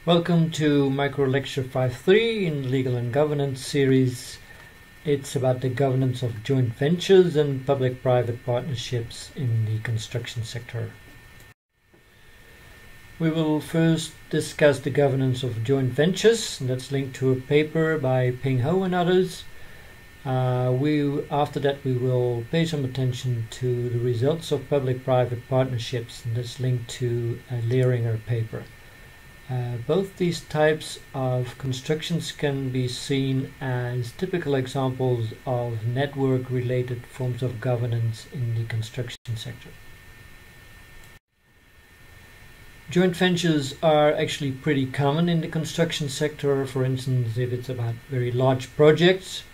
Welcome to Micro Lecture 5.3 in Legal and Governance series. It's about the governance of joint ventures and public-private partnerships in the construction sector. We will first discuss the governance of joint ventures, and that's linked to a paper by Ping Ho and others. After that we will pay some attention to the results of public-private partnerships, and that's linked to a Leringer paper. Both these types of constructions can be seen as typical examples of network-related forms of governance in the construction sector. Joint ventures are actually pretty common in the construction sector. For instance, if it's about very large projects,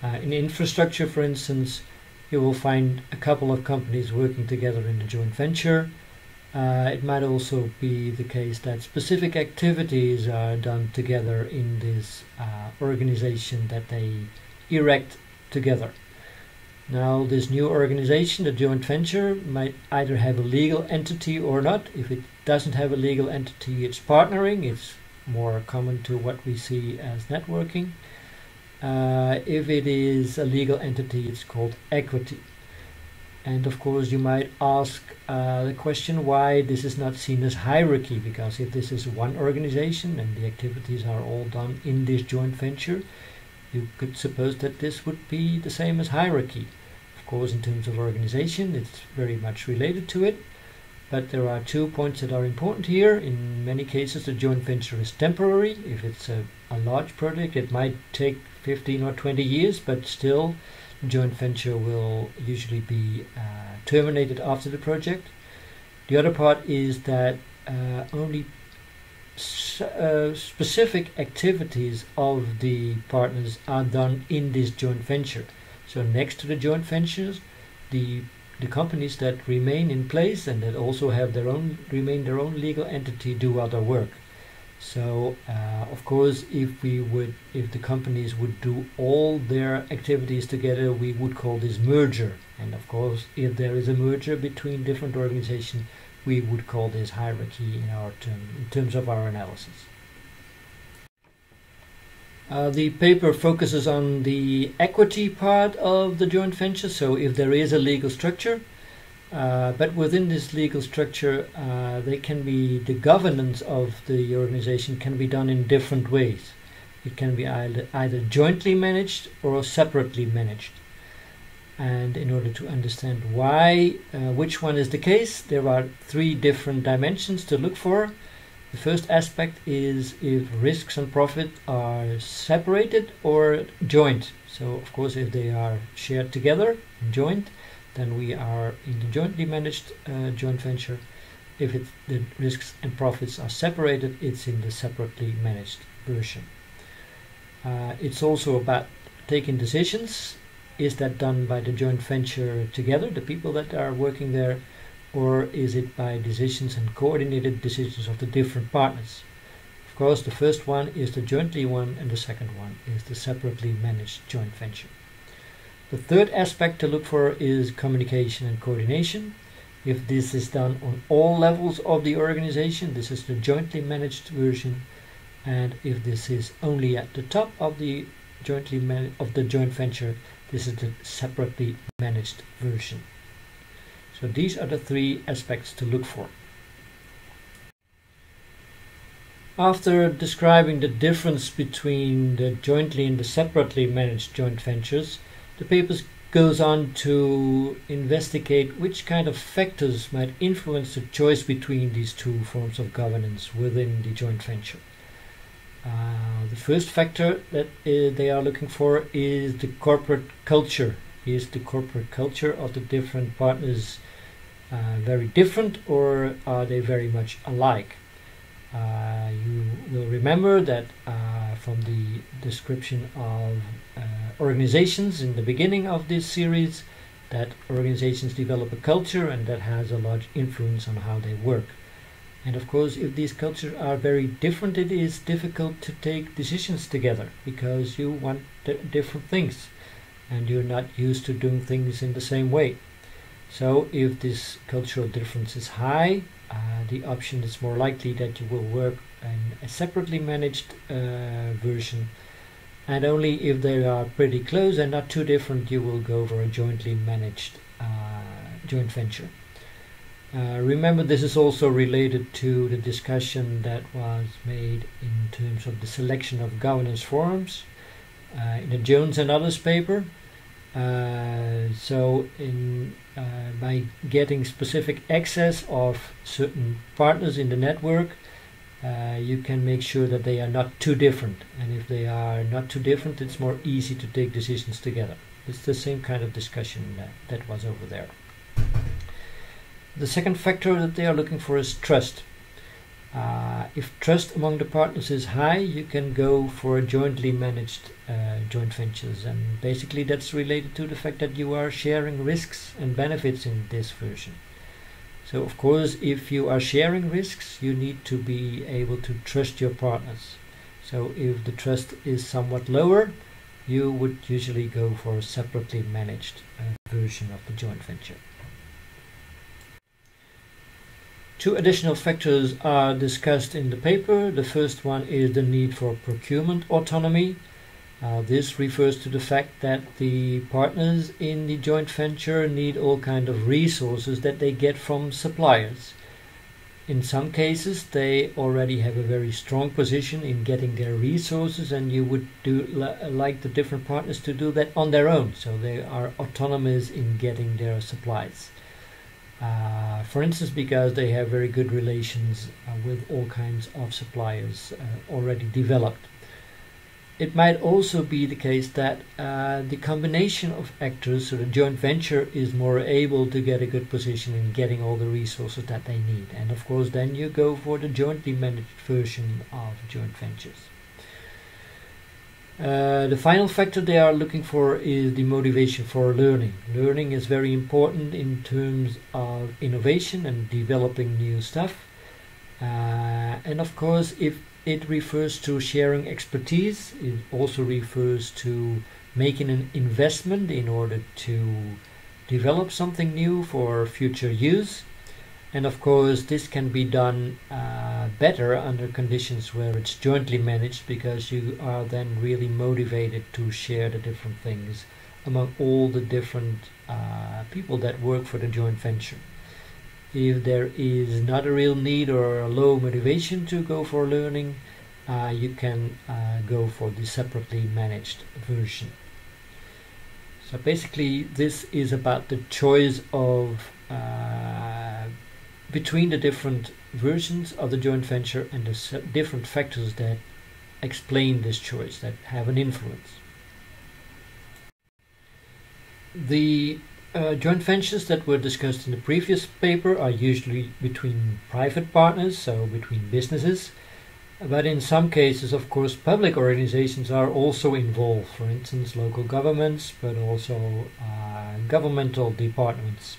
in infrastructure, for instance, you will find a couple of companies working together in a joint venture. It might also be the case that specific activities are done together in this organization that they erect together. Now, this new organization, the joint venture, might either have a legal entity or not. If it doesn't have a legal entity, it's partnering. It's more common to what we see as networking. If it is a legal entity, it's called equity. And of course you might ask the question why this is not seen as hierarchy, because if this is one organization and the activities are all done in this joint venture, you could suppose that this would be the same as hierarchy. Of course, in terms of organization, it's very much related to it, but there are 2 points that are important here. In many cases the joint venture is temporary. If it's a large project, it might take 15 or 20 years, but still joint venture will usually be terminated after the project. The other part is that only specific activities of the partners are done in this joint venture. So next to the joint ventures, the companies that remain in place and that also have remain their own legal entity do other work. So, of course, if the companies would do all their activities together, we would call this merger. And of course, if there is a merger between different organizations, we would call this hierarchy in terms of our analysis. The paper focuses on the equity part of the joint venture. So, if there is a legal structure, but within this legal structure, the governance of the organization can be done in different ways. It can be either jointly managed or separately managed. And in order to understand which one is the case, there are 3 different dimensions to look for. The first aspect is if risks and profit are separated or joint. So, of course, if they are shared together, joint, then we are in the jointly managed joint venture. If the risks and profits are separated, it's in the separately managed version. It's also about taking decisions. Is that done by the joint venture together, the people that are working there, or is it by decisions and coordinated decisions of the different partners? Of course, the first one is the jointly one, and the second one is the separately managed joint venture. The third aspect to look for is communication and coordination. If this is done on all levels of the organization, this is the jointly managed version. And if this is only at the top of the joint venture, this is the separately managed version. So these are the 3 aspects to look for. After describing the difference between the jointly and the separately managed joint ventures, the paper goes on to investigate which kind of factors might influence the choice between these 2 forms of governance within the joint venture. The first factor that they are looking for is the corporate culture. Is the corporate culture of the different partners very different, or are they very much alike? You will remember that from the description of organizations in the beginning of this series, that organizations develop a culture and that has a large influence on how they work. And of course, if these cultures are very different, it is difficult to take decisions together because you want different things and you're not used to doing things in the same way. So if this cultural difference is high, the option is more likely that you will work in a separately managed version, and only if they are pretty close and not too different you will go for a jointly managed joint venture. Remember, this is also related to the discussion that was made in terms of the selection of governance forums in the Jones and others paper. So by getting specific access of certain partners in the network, you can make sure that they are not too different, and if they are not too different it's more easy to take decisions together. It's the same kind of discussion that was over there. The second factor that they are looking for is trust. If trust among the partners is high, you can go for jointly managed joint ventures, and basically that's related to the fact that you are sharing risks and benefits in this version. So of course, if you are sharing risks, you need to be able to trust your partners. So if the trust is somewhat lower, you would usually go for a separately managed version of the joint venture. Two additional factors are discussed in the paper. The first one is the need for procurement autonomy. This refers to the fact that the partners in the joint venture need all kinds of resources that they get from suppliers. In some cases they already have a very strong position in getting their resources, and you would like the different partners to do that on their own, so they are autonomous in getting their supplies. For instance, because they have very good relations with all kinds of suppliers already developed. It might also be the case that the combination of actors, so the joint venture, is more able to get a good position in getting all the resources that they need. And of course then you go for the jointly managed version of joint ventures. The final factor they are looking for is the motivation for learning. Learning is very important in terms of innovation and developing new stuff. And of course, if it refers to sharing expertise, it also refers to making an investment in order to develop something new for future use. And of course this can be done better under conditions where it's jointly managed, because you are then really motivated to share the different things among all the different people that work for the joint venture. If there is not a real need or a low motivation to go for learning, you can go for the separately managed version. So basically this is about the choice of between the different versions of the joint venture and the different factors that explain this choice, that have an influence. The joint ventures that were discussed in the previous paper are usually between private partners, so between businesses, but in some cases of course public organizations are also involved, for instance local governments, but also governmental departments.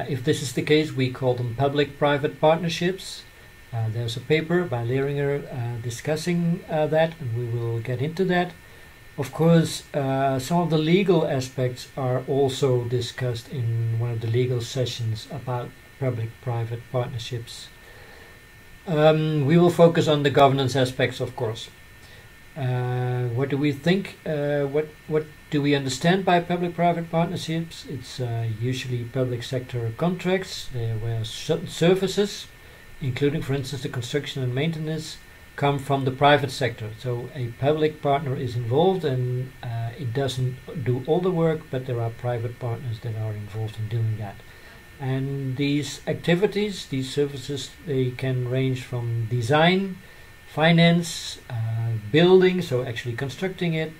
If this is the case, we call them public-private partnerships. There's a paper by Leringer discussing that, and we will get into that. Of course, some of the legal aspects are also discussed in one of the legal sessions about public-private partnerships. We will focus on the governance aspects, of course. What do we think? What do we understand by public-private partnerships? It's usually public sector contracts where certain services, including for instance the construction and maintenance, come from the private sector. So a public partner is involved and it doesn't do all the work, but there are private partners that are involved in doing that. And these activities, these services, they can range from design, finance, building, so actually constructing it,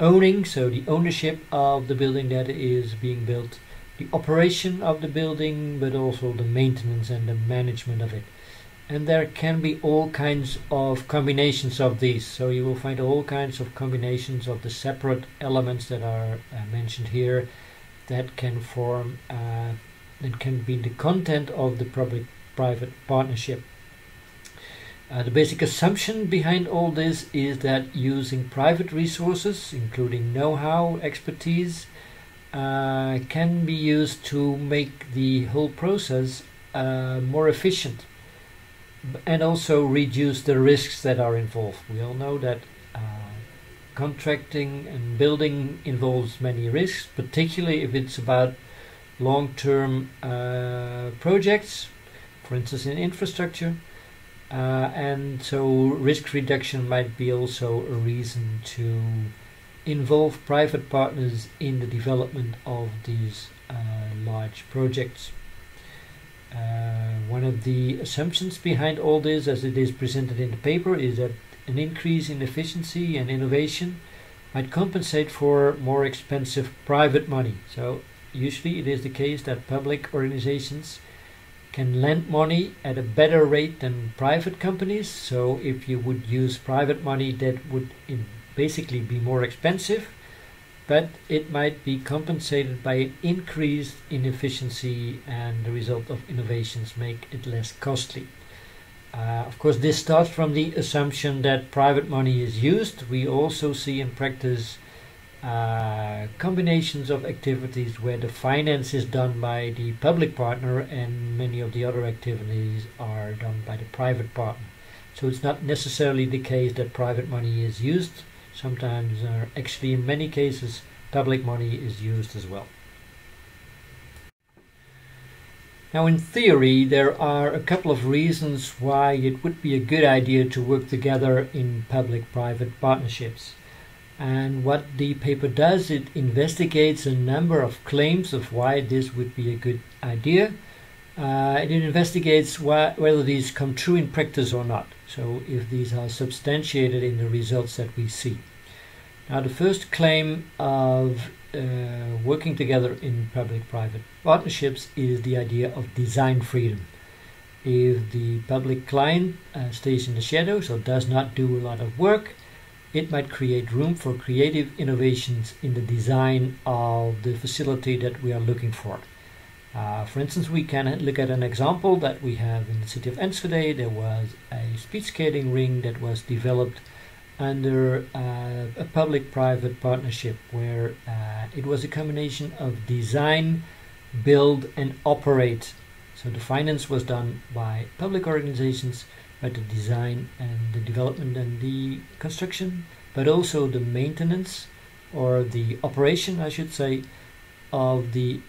owning, so the ownership of the building that is being built, the operation of the building, but also the maintenance and the management of it. And there can be all kinds of combinations of these, so you will find all kinds of combinations of the separate elements that are mentioned here that can form, that can be the content of the public-private partnership. The basic assumption behind all this is that using private resources, including know-how, expertise, can be used to make the whole process more efficient and also reduce the risks that are involved. We all know that contracting and building involves many risks, particularly if it's about long-term projects, for instance in infrastructure, and so risk reduction might be also a reason to involve private partners in the development of these large projects. One of the assumptions behind all this, as it is presented in the paper, is that an increase in efficiency and innovation might compensate for more expensive private money. So usually it is the case that public organizations can lend money at a better rate than private companies. So if you would use private money, that would basically be more expensive, but it might be compensated by an increase in efficiency, and the result of innovations make it less costly. Of course, this starts from the assumption that private money is used. We also see in practice combinations of activities where the finance is done by the public partner and many of the other activities are done by the private partner. So it's not necessarily the case that private money is used. Sometimes, actually in many cases, public money is used as well. Now, in theory, there are a couple of reasons why it would be a good idea to work together in public-private partnerships. And what the paper does, it investigates a number of claims of why this would be a good idea. It investigates whether these come true in practice or not. So if these are substantiated in the results that we see. Now, the first claim of working together in public-private partnerships is the idea of design freedom. If the public client stays in the shadows or does not do a lot of work, it might create room for creative innovations in the design of the facility that we are looking for. For instance, we can look at an example that we have in the city of Enschede. There was a speed skating ring that was developed under a public-private partnership where it was a combination of design, build and operate. So the finance was done by public organizations, but the design and the development and the construction, but also the maintenance or the operation, I should say, of the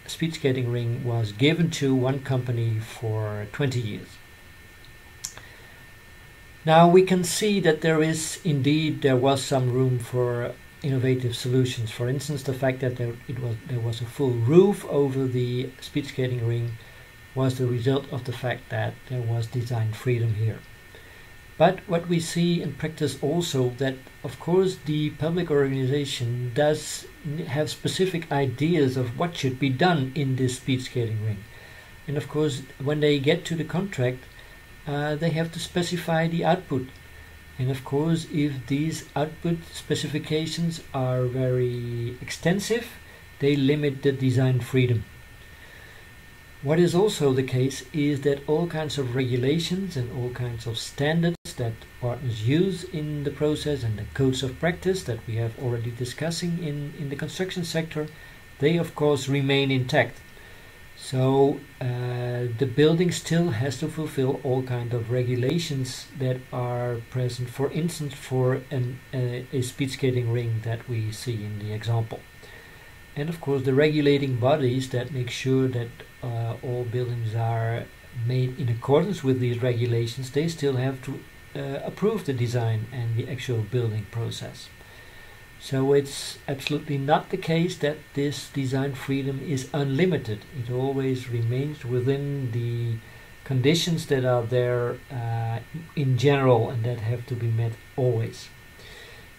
speed skating ring was given to one company for 20 years. Now we can see that there was some room for innovative solutions. For instance, the fact that there was a full roof over the speed skating ring was the result of the fact that there was design freedom here. But what we see in practice also, that of course the public organization does have specific ideas of what should be done in this speed skating ring. And of course when they get to the contract, they have to specify the output. And of course, if these output specifications are very extensive, they limit the design freedom. What is also the case is that all kinds of regulations and all kinds of standards that partners use in the process and the codes of practice that we have already discussing in the construction sector, they of course remain intact. So the building still has to fulfill all kinds of regulations that are present, for instance, for a speed skating ring that we see in the example. And of course the regulating bodies that make sure that all buildings are made in accordance with these regulations, they still have to approve the design and the actual building process. So it's absolutely not the case that this design freedom is unlimited. It always remains within the conditions that are there in general and that have to be met always.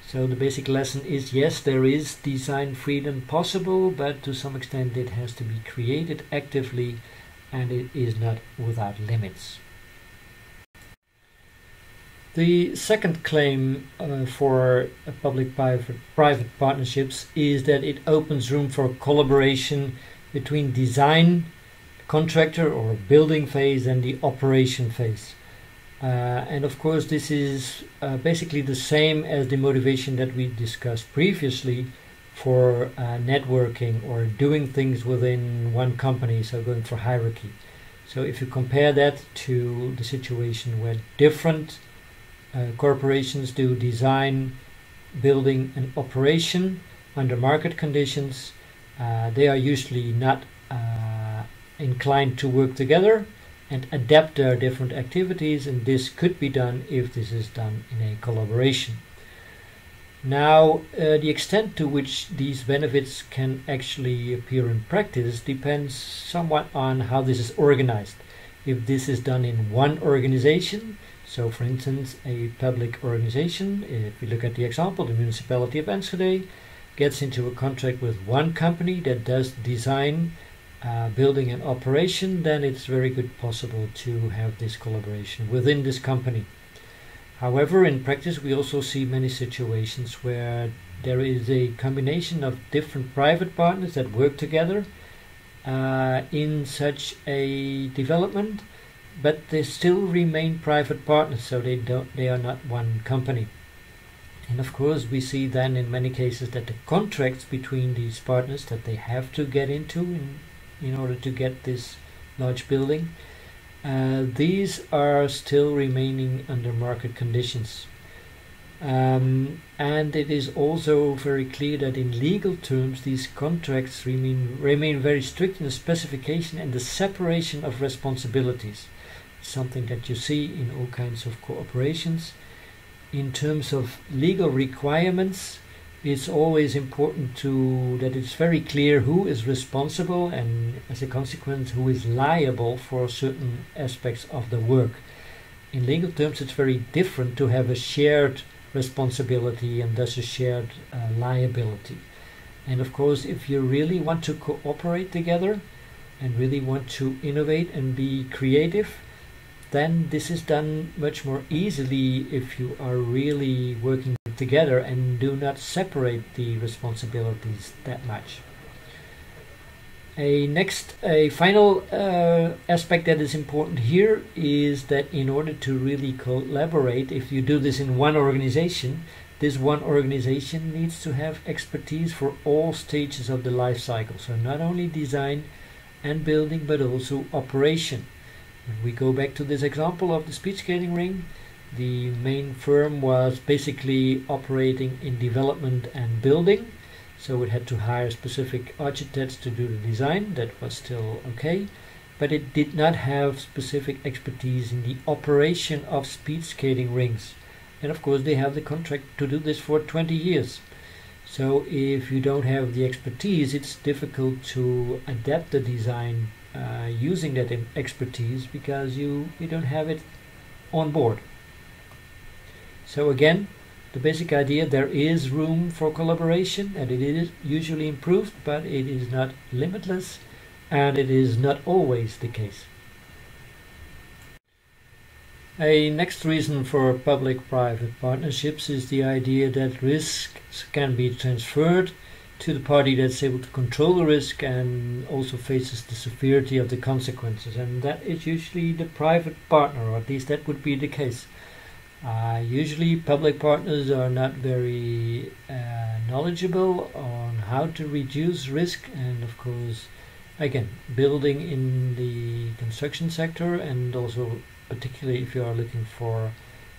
So the basic lesson is, yes, there is design freedom possible, but to some extent it has to be created actively and it is not without limits. The second claim for public-private partnerships is that it opens room for collaboration between design, contractor or building phase and the operation phase. And of course this is basically the same as the motivation that we discussed previously for networking or doing things within one company, so going for hierarchy. So if you compare that to the situation where different corporations do design, building and operation under market conditions, they are usually not inclined to work together and adapt their different activities, and this could be done if this is done in a collaboration. Now, the extent to which these benefits can actually appear in practice depends somewhat on how this is organized. If this is done in one organization, so for instance a public organization, if we look at the example, the municipality of Enschede gets into a contract with one company that does design, building and operation, then it's very good possible to have this collaboration within this company. However, in practice we also see many situations where there is a combination of different private partners that work together in such a development, but they still remain private partners, so they are not one company. And of course we see then in many cases that the contracts between these partners that they have to get into in order to get this large building, these are still remaining under market conditions. And it is also very clear that in legal terms these contracts remain very strict in the specification and the separation of responsibilities, something that you see in all kinds of cooperations. In terms of legal requirements, it's always important that it's very clear who is responsible and as a consequence who is liable for certain aspects of the work. In legal terms it's very different to have a shared responsibility and thus a shared liability. And of course if you really want to cooperate together and really want to innovate and be creative, then this is done much more easily if you are really working together and do not separate the responsibilities that much. A final aspect that is important here is that in order to really collaborate, if you do this in one organization, this one organization needs to have expertise for all stages of the life cycle. So not only design and building, but also operation. If we go back to this example of the speed skating ring, the main firm was basically operating in development and building, so it had to hire specific architects to do the design. That was still okay, but it did not have specific expertise in the operation of speed skating rings. And of course they have the contract to do this for 20 years. So if you don't have the expertise, it's difficult to adapt the design using that expertise because you don't have it on board. So again, the basic idea, there is room for collaboration and it is usually improved, but it is not limitless and it is not always the case. A next reason for public-private partnerships is the idea that risks can be transferred to the party that's able to control the risk and also faces the severity of the consequences, and that is usually the private partner, or at least that would be the case. Usually public partners are not very knowledgeable on how to reduce risk, and of course again, building in the construction sector and also particularly if you are looking for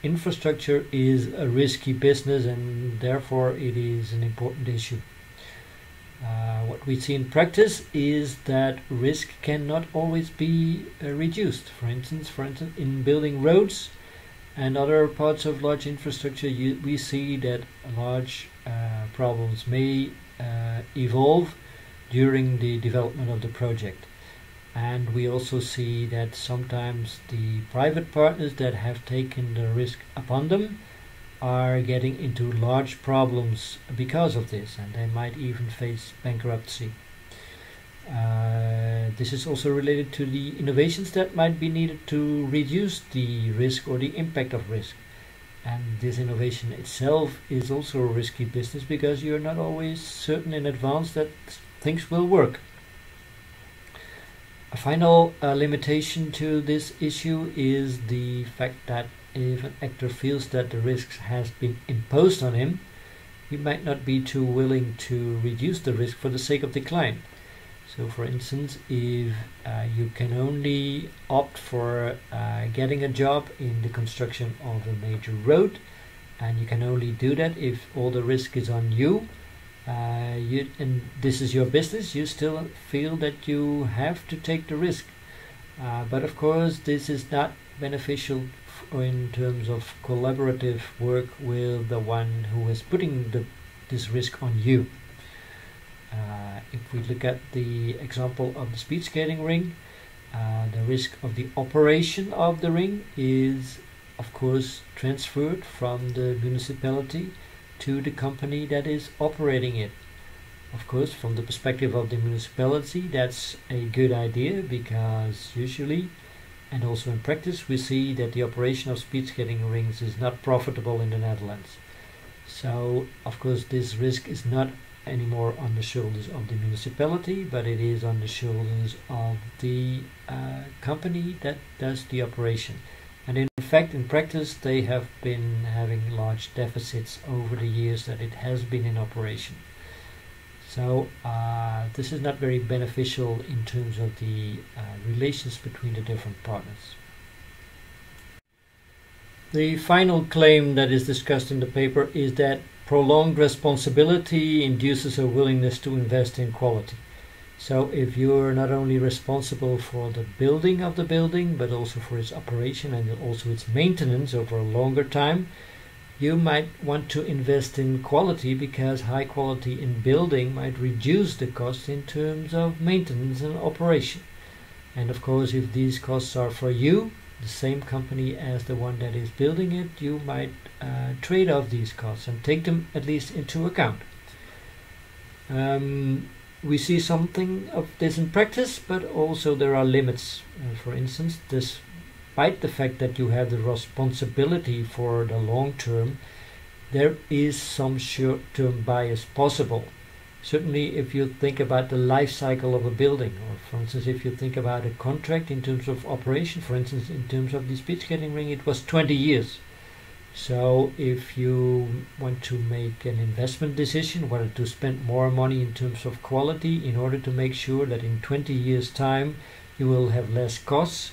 infrastructure is a risky business, and therefore it is an important issue. What we see in practice is that risk cannot always be reduced. For instance, in building roads and other parts of large infrastructure, we see that large problems may evolve during the development of the project. And we also see that sometimes the private partners that have taken the risk upon them are getting into large problems because of this, and they might even face bankruptcy. This is also related to the innovations that might be needed to reduce the risk or the impact of risk. And this innovation itself is also a risky business because you're not always certain in advance that things will work. A final limitation to this issue is the fact that if an actor feels that the risk has been imposed on him, he might not be too willing to reduce the risk for the sake of the client. So for instance, if you can only opt for getting a job in the construction of a major road, and you can only do that if all the risk is on you, and this is your business, you still feel that you have to take the risk. But of course, this is not beneficial in terms of collaborative work with the one who is putting this risk on you. If we look at the example of the speed skating ring, the risk of the operation of the ring is of course transferred from the municipality to the company that is operating it. Of course, from the perspective of the municipality, that's a good idea, because usually and also in practice we see that the operation of speed skating rings is not profitable in the Netherlands. So of course this risk is not anymore on the shoulders of the municipality, but it is on the shoulders of the company that does the operation. And in fact, in practice, they have been having large deficits over the years that it has been in operation. So this is not very beneficial in terms of the relations between the different partners. The final claim that is discussed in the paper is that prolonged responsibility induces a willingness to invest in quality. So if you're not only responsible for the building of the building, but also for its operation and also its maintenance over a longer time, you might want to invest in quality, because high quality in building might reduce the cost in terms of maintenance and operation. And of course, if these costs are for you, the same company as the one that is building it, you might trade off these costs and take them at least into account. We see something of this in practice, but also there are limits. For instance, despite the fact that you have the responsibility for the long term, there is some short-term bias possible. Certainly if you think about the life cycle of a building, or for instance if you think about a contract in terms of operation, for instance in terms of the speed skating ring, it was 20 years. So if you want to make an investment decision whether to spend more money in terms of quality in order to make sure that in 20 years time you will have less costs,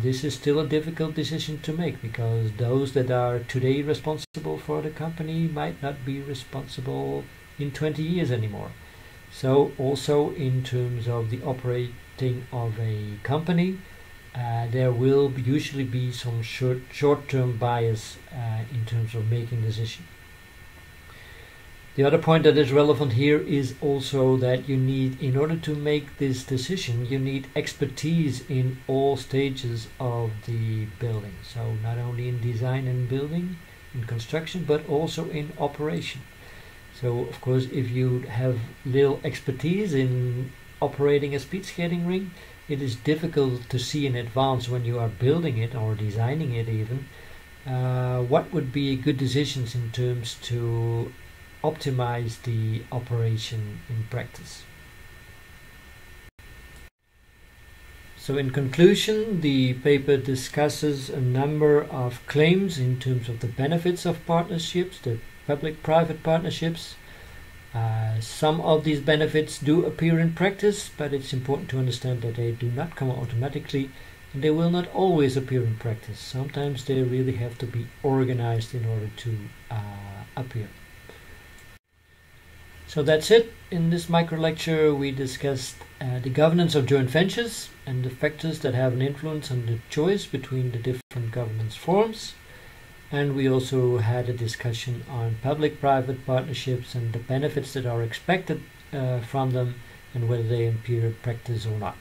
this is still a difficult decision to make, because those that are today responsible for the company might not be responsible in 20 years anymore. So also in terms of the operating of a company, there will usually be some short-term bias in terms of making decisions. The other point that is relevant here is also that you need, in order to make this decision, you need expertise in all stages of the building. So not only in design and building, in construction, but also in operation. So of course, if you have little expertise in operating a speed skating ring, it is difficult to see in advance when you are building it or designing it even, what would be good decisions in terms to optimize the operation in practice. So in conclusion, the paper discusses a number of claims in terms of the benefits of partnerships, the public-private partnerships. Some of these benefits do appear in practice, but it's important to understand that they do not come automatically, and they will not always appear in practice. Sometimes they really have to be organized in order to appear. So that's it. In this micro lecture we discussed the governance of joint ventures and the factors that have an influence on the choice between the different governance forms. And we also had a discussion on public-private partnerships and the benefits that are expected from them, and whether they appear in practice or not.